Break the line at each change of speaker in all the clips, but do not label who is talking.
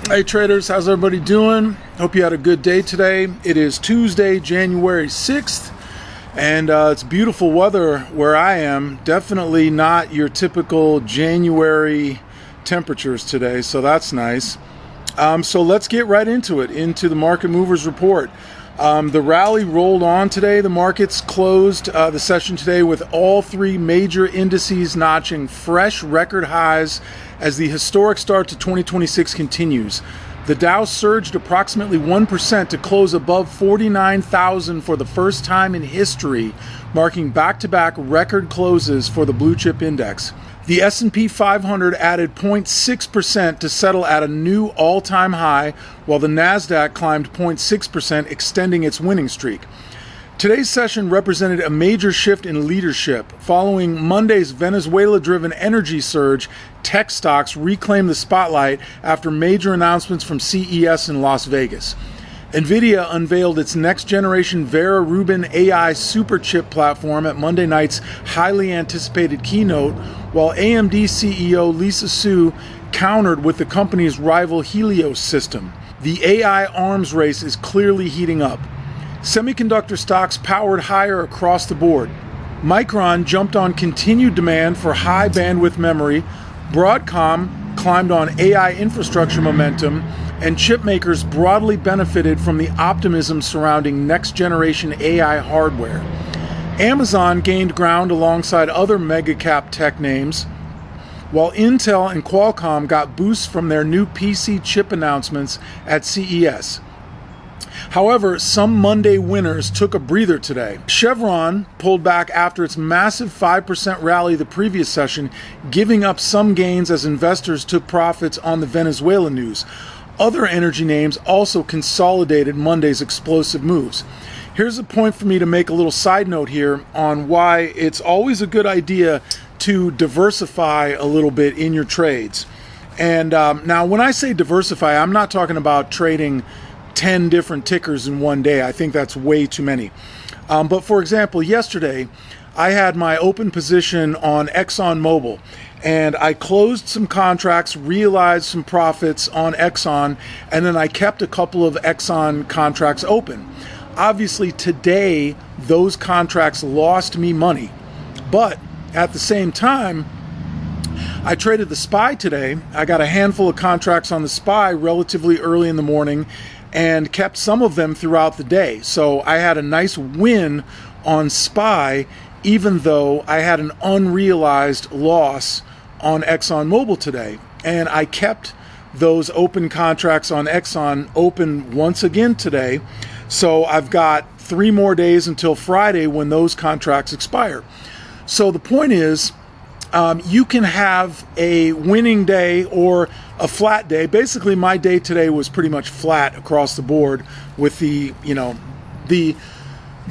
Hey traders, how's everybody doing? Hope you had a good day today. It is Tuesday, January 6th, and it's beautiful weather where I am. Definitely not your typical January temperatures today, so that's nice. So let's get right into it, into the Market Movers report. The rally rolled on today. The markets closed the session today with all three major indices notching fresh record highs as the historic start to 2026 continues. The Dow surged approximately 1% to close above 49,000 for the first time in history, marking back-to-back record closes for the blue chip index. The S&P 500 added 0.6% to settle at a new all-time high, while the Nasdaq climbed 0.6%, extending its winning streak. Today's session represented a major shift in leadership. Following Monday's Venezuela-driven energy surge, tech stocks reclaimed the spotlight after major announcements from CES in Las Vegas. NVIDIA unveiled its next-generation Vera Rubin AI superchip platform at Monday night's highly anticipated keynote, while AMD CEO Lisa Su countered with the company's rival Helios system. The AI arms race is clearly heating up. Semiconductor stocks powered higher across the board. Micron jumped on continued demand for high bandwidth memory, Broadcom climbed on AI infrastructure momentum, and chip makers broadly benefited from the optimism surrounding next-generation AI hardware. Amazon gained ground alongside other mega-cap tech names, while Intel and Qualcomm got boosts from their new PC chip announcements at CES. However, some Monday winners took a breather today. Chevron pulled back after its massive 5% rally the previous session, giving up some gains as investors took profits on the Venezuela news. Other energy names also consolidated Monday's explosive moves. Here's a point for me to make a little side note here on why it's always a good idea to diversify a little bit in your trades. And now when I say diversify, I'm not talking about trading 10 different tickers in one day. I think that's way too many. But for example, yesterday I had my open position on ExxonMobil, and I closed some contracts, realized some profits on Exxon, and then I kept a couple of Exxon contracts open. Obviously today those contracts lost me money, but at the same time I traded the SPY today. I got a handful of contracts on the SPY relatively early in the morning and kept some of them throughout the day. So I had a nice win on SPY, even though I had an unrealized loss on ExxonMobil today. And I kept those open contracts on Exxon open once again today. So I've got 3 more days until Friday when those contracts expire. So the point is, you can have a winning day or a flat day. Basically, my day today was pretty much flat across the board with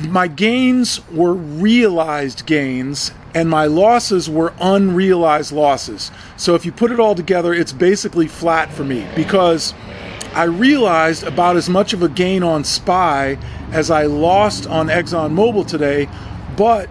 my gains were realized gains and my losses were unrealized losses. So if you put it all together, it's basically flat for me because I realized about as much of a gain on SPY as I lost on ExxonMobil today, but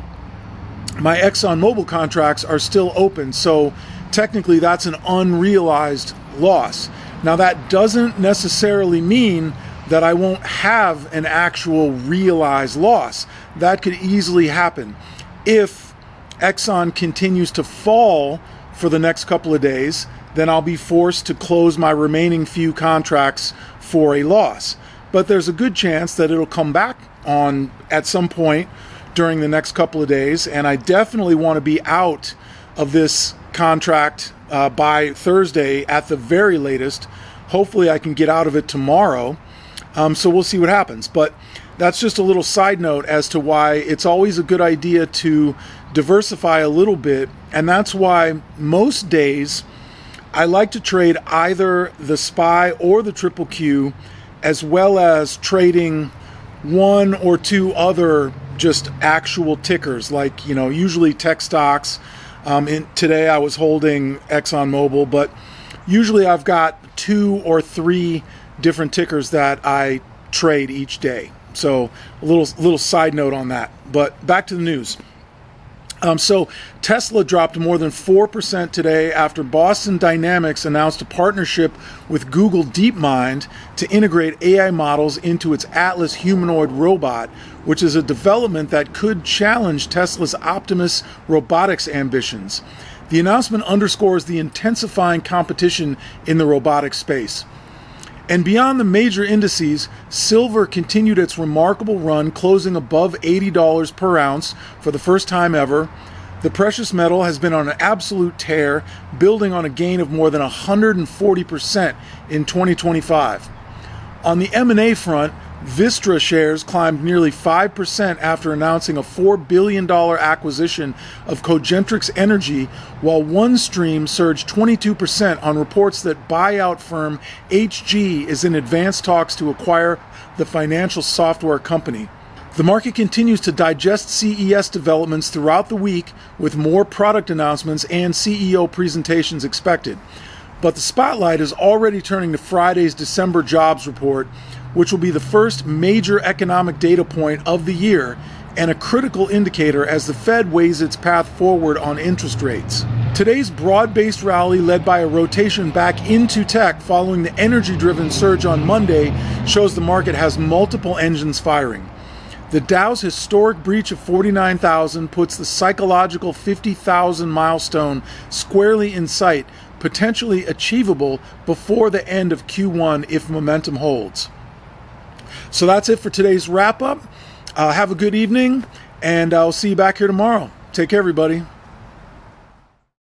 my ExxonMobil contracts are still open, so technically that's an unrealized loss. Now that doesn't necessarily mean that I won't have an actual realized loss. That could easily happen. If Exxon continues to fall for the next couple of days, then I'll be forced to close my remaining few contracts for a loss. But there's a good chance that it'll come back on at some point during the next couple of days, and I definitely want to be out of this contract by Thursday at the very latest. Hopefully I can get out of it tomorrow, so we'll see what happens. But that's just a little side note as to why it's always a good idea to diversify a little bit, and that's why most days I like to trade either the SPY or the Triple Q, as well as trading 1 or 2 other just actual tickers, like, usually tech stocks. Today I was holding ExxonMobil, but usually I've got 2 or 3 different tickers that I trade each day. So a little side note on that. But back to the news. So Tesla dropped more than 4% today after Boston Dynamics announced a partnership with Google DeepMind to integrate AI models into its Atlas humanoid robot, which is a development that could challenge Tesla's Optimus robotics ambitions. The announcement underscores the intensifying competition in the robotics space. And beyond the major indices, silver continued its remarkable run, closing above $80 per ounce for the first time ever. The precious metal has been on an absolute tear, building on a gain of more than 140% in 2025. On the M&A front, Vistra shares climbed nearly 5% after announcing a $4 billion acquisition of Cogentrix Energy, while OneStream surged 22% on reports that buyout firm HG is in advanced talks to acquire the financial software company. The market continues to digest CES developments throughout the week, with more product announcements and CEO presentations expected. But the spotlight is already turning to Friday's December jobs report, which will be the first major economic data point of the year and a critical indicator as the Fed weighs its path forward on interest rates. Today's broad-based rally, led by a rotation back into tech following the energy-driven surge on Monday, shows the market has multiple engines firing. The Dow's historic breach of 49,000 puts the psychological 50,000 milestone squarely in sight, potentially achievable before the end of Q1 if momentum holds. So that's it for today's wrap-up. Have a good evening, and I'll see you back here tomorrow. Take care, everybody.